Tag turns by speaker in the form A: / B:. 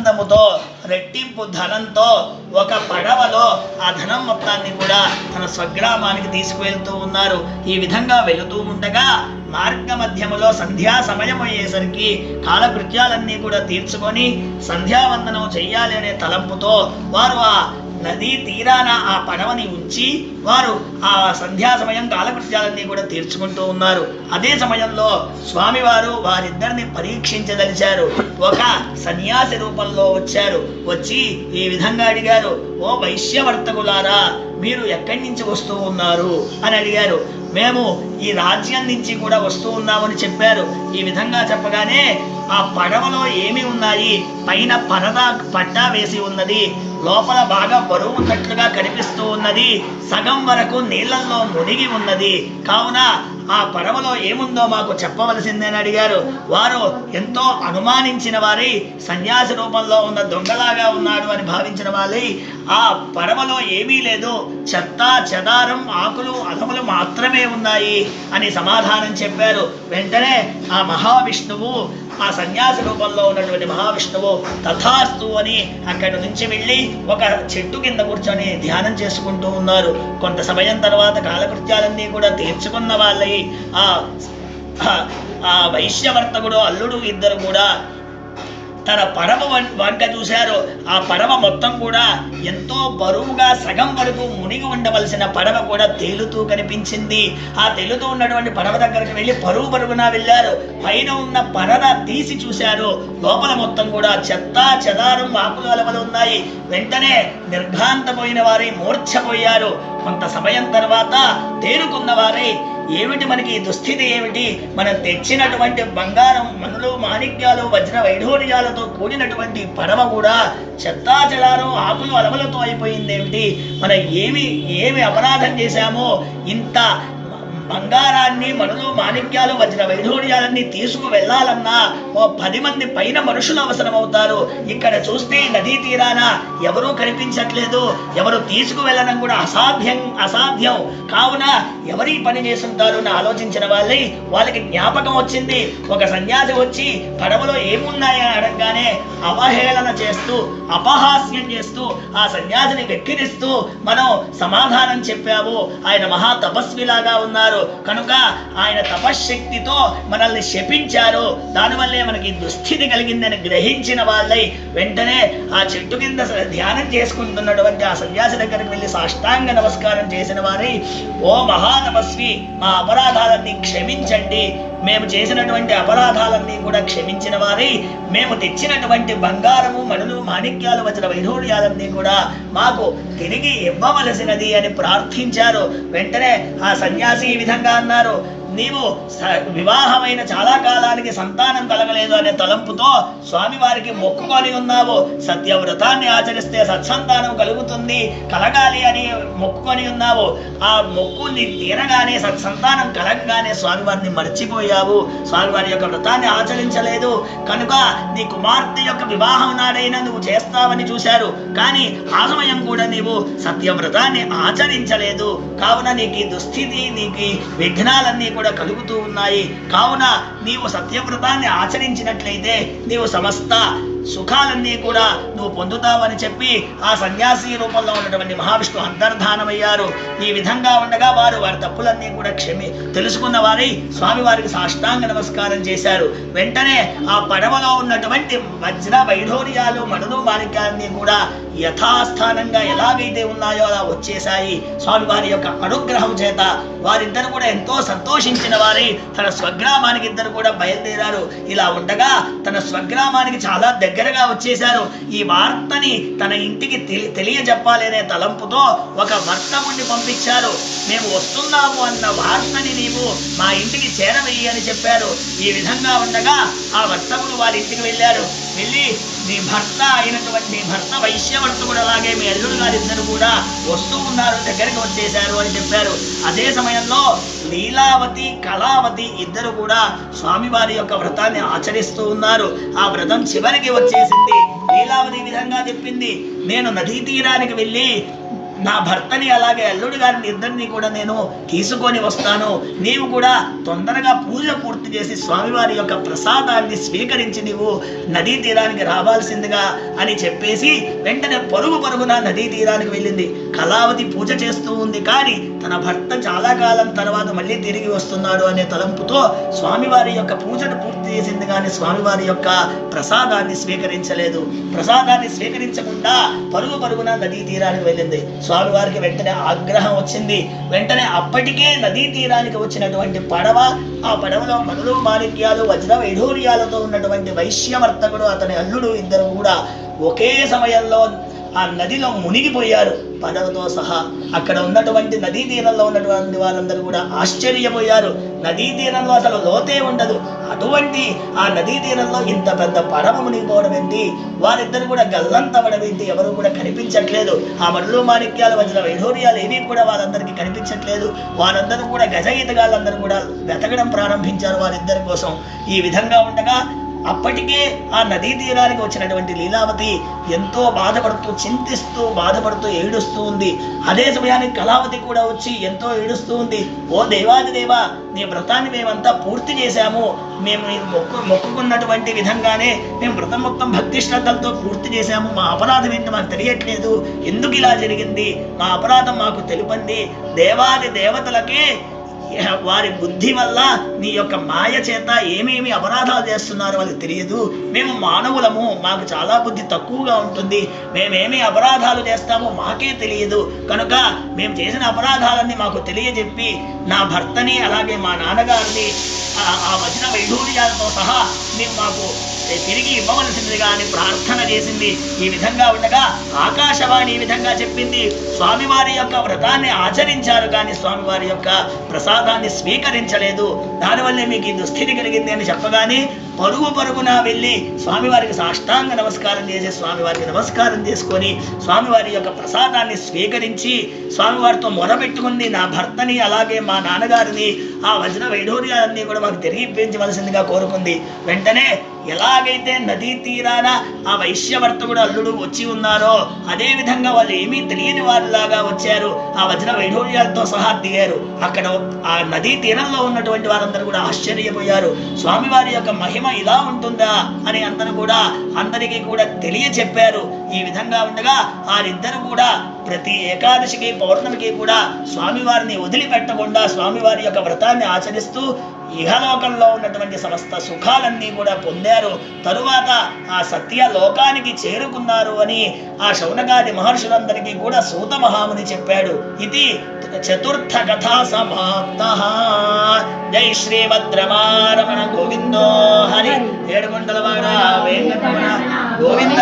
A: ఆనందముతో రెట్టింపు ధనంతో ఒక పడవలో ఆ ధనం మొత్తాన్ని కూడా తన స్వగ్రామానికి తీసుకువెళ్తూ ఉన్నారు. ఈ విధంగా వెళుతూ ఉండగా మార్గ మధ్యములో సంధ్యా సమయం అయ్యేసరికి కాలకృత్యాలన్నీ కూడా తీర్చుకొని సంధ్యావందనం చెయ్యాలి అనే తలంపుతో వారు ఆ నదీ తీరాన ఆ పడవని ఉంచి వారు ఆ సంధ్యా సమయం కాలకృత్యాలన్నీ కూడా తీర్చుకుంటూ ఉన్నారు. అదే సమయంలో స్వామివారు వారిద్దరిని పరీక్షించదలిచారు. ఒక సన్యాసి రూపంలో వచ్చారు. వచ్చి ఈ విధంగా అడిగారు, ఓ వైశ్యవర్తకులారా, మీరు ఎక్కడి నుంచి వస్తూ ఉన్నారు అని అడిగారు. మేము ఈ రాజ్యం నుంచి కూడా వస్తూ ఉన్నామని చెప్పారు. ఈ విధంగా చెప్పగానే ఆ పడవలో ఏమి ఉన్నాయి, పైన పట్టా వేసి ఉన్నది, లోపల బాగా బరువు ఉన్నట్లుగా కనిపిస్తూ ఉన్నది, సగం వరకు నీళ్లలో మునిగి ఉన్నది, కావున ఆ పడవలో ఏముందో మాకు చెప్పవలసిందని అడిగారు. వారు ఎంతో అనుమానించిన వారి, సన్యాసి రూపంలో ఉన్న దొంగలాగా ఉన్నాడు అని భావించిన వాళ్ళి ఆ పడవలో ఏమీ లేదు, చెత్త చెదారం ఆకులు అలములు మాత్రమే ఉన్నాయి అని సమాధానం చెప్పారు. వెంటనే ఆ మహావిష్ణువు, ఆ సన్యాసి రూపంలో ఉన్నటువంటి మహావిష్ణువు తథాస్తు అని అక్కడి నుంచి వెళ్ళి ఒక చెట్టు కింద కూర్చొని ధ్యానం చేసుకుంటూ ఉన్నారు. కొంత సమయం తర్వాత కాలకృత్యాలన్నీ కూడా తీర్చుకున్న వాళ్ళై ఆ వైశ్యవర్తకుడు అల్లుడు ఇద్దరు కూడా తన పడవ వంక చూశారు. ఆ పడవ మొత్తం కూడా ఎంతో బరువుగా సగం వరకు మునిగి ఉండవలసిన పడవ కూడా తేలుతూ కనిపించింది. ఆ తేలుతూ ఉన్నటువంటి పడవ దగ్గరికి వెళ్ళి పరుగున వెళ్ళారు. పైన ఉన్న పరద తీసి చూశారు. లోపల మొత్తం కూడా చెత్త చెదారం ఆకులు అలవలు ఉన్నాయి. వెంటనే నిర్ఘాంతపోయిన వారై మూర్ఛపోయారు. కొంత సమయం తర్వాత తేరుకున్న వారై, ఏమిటి మనకి దుస్థితి ఏమిటి, మనం తెచ్చినటువంటి బంగారం మనులు మాణిక్యాలు వజ్ర వైఢూర్యాలతో కూడినటువంటి పడవ కూడా చెత్తాచెదారం ఆకులు అలవలతో అయిపోయింది ఏమిటి, మనం ఏమి అపరాధం చేశామో, ఇంత బంగారాన్ని మనులు మాణిక్యాలు వజ్ర వైఢూర్యాలన్నీ తీసుకు వెళ్ళాలన్నా ఓ 10 మంది పైన మనుషులు అవసరమవుతారు. ఇక్కడ చూస్తే నదీ తీరాన ఎవరూ కనిపించట్లేదు, ఎవరు తీసుకు వెళ్ళడం కూడా అసాధ్యం. కావున ఎవరి పని చేస్తుంటారు అని ఆలోచించిన వాళ్ళకి జ్ఞాపకం వచ్చింది. ఒక సన్యాసి వచ్చి పడవలో ఏమున్నాయని అడగగానే అవహేళన చేస్తూ అపహాస్యం చేస్తూ ఆ సన్యాసిని వెక్కిరిస్తూ మనం సమాధానం చెప్పాము. ఆయన మహా తపస్విలాగా ఉన్నారు కనుక ఆయన తపశ్శక్తితో మనల్ని శపించారు, దానివల్లే మనకి దుస్థితి కలిగిందని గ్రహించిన వాళ్ళై వెంటనే ఆ చెట్టు కింద ధ్యానం చేసుకుంటున్నటువంటి ఆ సన్యాసి దగ్గరికి వెళ్ళి సాష్టాంగ నమస్కారం చేసిన వారి, ఓ మహాతపస్వి, మా అపరాధాలన్నీ క్షమించండి, మేము చేసినటువంటి అపరాధాలన్నీ కూడా క్షమించిన వారి, మేము తెచ్చినటువంటి బంగారము మనులు మాణిక్యాలు వజ్ర వైఢూర్యాలన్నీ కూడా మాకు తిరిగి ఇవ్వవలసినది అని ప్రార్థించారు. వెంటనే ఆ సన్యాసి ఈ విధంగా అన్నారు, నీవు వివాహమైన చాలా కాలానికి సంతానం కలగలేదు అనే తలంపుతో స్వామివారికి మొక్కుకొని ఉన్నావు. సత్యవ్రతాన్ని ఆచరిస్తే సత్సంతానం కలుగుతుంది, కలగాలి అని మొక్కుకొని ఉన్నావు. ఆ మొక్కుని తీరగానే సత్సంతానం కలగగానే స్వామివారిని మర్చిపోయావు, స్వామివారి యొక్క వ్రతాన్ని ఆచరించలేదు. కనుక నీ కుమార్తె యొక్క వివాహం నాడైనా నువ్వు చేస్తావని చూశారు, కానీ ఆ సమయం కూడా నీవు సత్యవ్రతాన్ని ఆచరించలేదు. కావున నీకు దుస్థితి, నీకు విఘ్నాలన్నీ కూడా కలుగుతూ ఉన్నాయి. కావున నీవు సత్యవ్రతాన్ని ఆచరించినట్లయితే నీవు సమస్త సుఖాలన్నీ కూడా నువ్వు పొందుతావని చెప్పి ఆ సన్యాసి రూపంలో ఉన్నటువంటి మహావిష్ణు అంతర్ధానమయ్యారు. ఈ విధంగా ఉండగా వారి తప్పులన్నీ కూడా తెలుసుకున్న వారై స్వామివారికి సాష్టాంగ నమస్కారం చేశారు. వెంటనే ఆ పడవలో ఉన్నటువంటి వజ్ర వైఢూర్యాలు మనులు మాణిక్యాలన్నీ కూడా యథాస్థానంగా ఎలాగైతే ఉన్నాయో అలా వచ్చేశాయి. స్వామివారి యొక్క అనుగ్రహం చేత వారిద్దరు కూడా ఎంతో సంతోషించిన వారై తన స్వగ్రామానికి ఇద్దరు కూడా బయలుదేరారు. ఇలా ఉండగా తన స్వగ్రామానికి చాలా దగ్గరగా వచ్చేశారు. ఈ వార్తని తన ఇంటికి తెలియజెప్పాలి అనే తలంపుతో ఒక వర్తకుడిని పంపించారు. మేము వస్తున్నాము అన్న వార్తని నీవు మా ఇంటికి చేరవేయి అని చెప్పారు. ఈ విధంగా ఉండగా ఆ వర్తకుడు వారి ఇంటికి వెళ్ళారు. వెళ్ళి నీ భర్త అయినటువంటి భర్త వైశ్యవర్తకుడు అలాగే మీ అల్లుడు గారిద్దరు కూడా వస్తూ ఉన్నారు, దగ్గరికి వచ్చేశారు అని చెప్పారు. అదే సమయంలో లీలావతి కళావతి ఇద్దరు కూడా స్వామివారి యొక్క వ్రతాన్ని ఆచరిస్తూ ఉన్నారు. ఆ వ్రతం చివరికి వచ్చేసింది. లీలావతి విధంగా చెప్పింది, నేను నదీ తీరానికి వెళ్ళి నా భర్తని అలాగే అల్లుడు గారిని ఇద్దరిని కూడా నేను తీసుకొని వస్తాను, నీవు కూడా తొందరగా పూజ పూర్తి చేసి స్వామివారి యొక్క ప్రసాదాన్ని స్వీకరించి నీవు నదీ తీరానికి రావాల్సిందిగా అని చెప్పేసి వెంటనే పరుగున నదీ తీరానికి వెళ్ళింది. కళావతి పూజ చేస్తూ ఉంది, కానీ తన భర్త చాలా కాలం తర్వాత మళ్ళీ తిరిగి వస్తున్నాడు అనే తలంపుతో స్వామివారి యొక్క పూజను పూర్తి చేసింది, కానీ స్వామివారి యొక్క ప్రసాదాన్ని స్వీకరించలేదు. ప్రసాదాన్ని స్వీకరించకుండా పరుగున నదీ తీరానికి వెళ్ళింది. స్వామివారికి వెంటనే ఆగ్రహం వచ్చింది. వెంటనే అప్పటికే నదీ తీరానికి వచ్చినటువంటి పడవ, ఆ పడవలో మనులు మాణిక్యాలు వజ్ర వైఢూర్యాలతో ఉన్నటువంటి వైశ్యవర్తకుడు అతని అల్లుడు ఇద్దరు కూడా ఒకే సమయంలో ఆ నదిలో మునిగిపోయారు, పడవతో సహా. అక్కడ ఉన్నటువంటి నదీ తీరంలో ఉన్నటువంటి వాళ్ళందరూ కూడా ఆశ్చర్యపోయారు. నదీ తీరంలో అసలు లోతే ఉండదు, అటువంటి ఆ నదీ తీరంలో ఇంత పెద్ద పడవ మునిగిపోవడం ఏంటి, వారిద్దరు కూడా గల్లంతవడం ఏంటి, ఎవరు కూడా కనిపించట్లేదు. ఆ మడులు మాణిక్యాలు వజ్ర వైఢూర్యాలు ఏమీ కూడా వాళ్ళందరికీ కనిపించట్లేదు. వారందరూ కూడా గజ ఈతగాళ్ళందరూ కూడా వెతకడం ప్రారంభించారు వారిద్దరి కోసం. ఈ విధంగా ఉండగా అప్పటికే ఆ నదీ తీరానికి వచ్చినటువంటి లీలావతి ఎంతో బాధపడుతూ, చింతిస్తూ, బాధపడుతూ, ఏడుస్తూ ఉంది. అదే సమయానికి కళావతి కూడా వచ్చి ఎంతో ఏడుస్తూ ఉంది. ఓ దేవాదిదేవా, నీ వ్రతాన్ని మేమంతా పూర్తి చేశాము, మేము మొక్కుకున్నటువంటి విధంగానే మేము వ్రతం మొత్తం భక్తి శ్రద్ధలతో పూర్తి చేశాము, మా అపరాధం ఏంటో మాకు తెలియట్లేదు, ఎందుకు ఇలా జరిగింది, మా అపరాధం మాకు తెలుపండి. దేవాది దేవతలకే వారి బుద్ధి వల్ల నీ యొక్క మాయ చేత ఏమేమి అపరాధాలు చేస్తున్నారో వాళ్ళకి తెలియదు. మేము మానవులము, మాకు చాలా బుద్ధి తక్కువగా ఉంటుంది, మేమేమి అపరాధాలు చేస్తామో మాకే తెలియదు. కనుక మేము చేసిన అపరాధాలన్నీ మాకు తెలియజెప్పి నా భర్తని అలాగే మా నాన్నగారిని ఆ వజ్ర వైఢూర్యాలతో సహా మేము మాకు తిరిగి ఇవ్వవలసిందిగా అని ప్రార్థన చేసింది. ఈ విధంగా ఉండగా ఆకాశవాణి ఈ విధంగా చెప్పింది, స్వామివారి యొక్క వ్రతాన్ని ఆచరించారు కానీ స్వామివారి యొక్క ప్రసాదాన్ని స్వీకరించలేదు, దానివల్లే మీకు ఈ దుస్థితి కలిగింది అని చెప్పగానే పరుగున వెళ్ళి స్వామివారికి సాష్టాంగ నమస్కారం చేసి స్వామివారికి నమస్కారం చేసుకొని స్వామివారి యొక్క ప్రసాదాన్ని స్వీకరించి స్వామివారితో మొరపెట్టుకుంది, నా భర్తని అలాగే మా నాన్నగారిని ఆ వజ్ర వైఢూర్యాలన్నీ కూడా మాకు తిరిగి ఇప్పించవలసిందిగా కోరుకుంది. వెంటనే ఎలాగైతే నదీ తీరాన ఆ వైశ్యవర్తకుడు అల్లుడు వచ్చి ఉన్నారో అదే విధంగా వాళ్ళు ఏమీ తెలియని వారిలాగా వచ్చారు, ఆ వజ్ర వైఢూర్యాలతో సహా దిగారు. అక్కడ ఆ నదీ తీరంలో ఉన్నటువంటి వారందరూ కూడా ఆశ్చర్యపోయారు. స్వామివారి యొక్క మహిమ ఇలా ఉంటుందా అని అందరికీ కూడా తెలియచెప్పారు. ఈ విధంగా ఉండగా వారిద్దరు కూడా ప్రతి ఏకాదశికి పౌర్ణమికి కూడా స్వామివారిని వదిలిపెట్టకుండా స్వామివారి యొక్క వ్రతాన్ని ఆచరిస్తూ ఇహలోకంలో ఉన్నటువంటి సమస్త సుఖాలన్నీ కూడా పొందారు. తరువాత ఆ సత్య లోకానికి చేరుకున్నారు అని ఆ శౌనకాది మహర్షులందరికీ కూడా సూత మహాముని చెప్పాడు. ఇది చతుర్థ కథా సమాప్తః. జై శ్రీమద్రమారమణ గోవిందో హరి. ఏడుకొండలవాడ వెంకటరమణ గోవింద.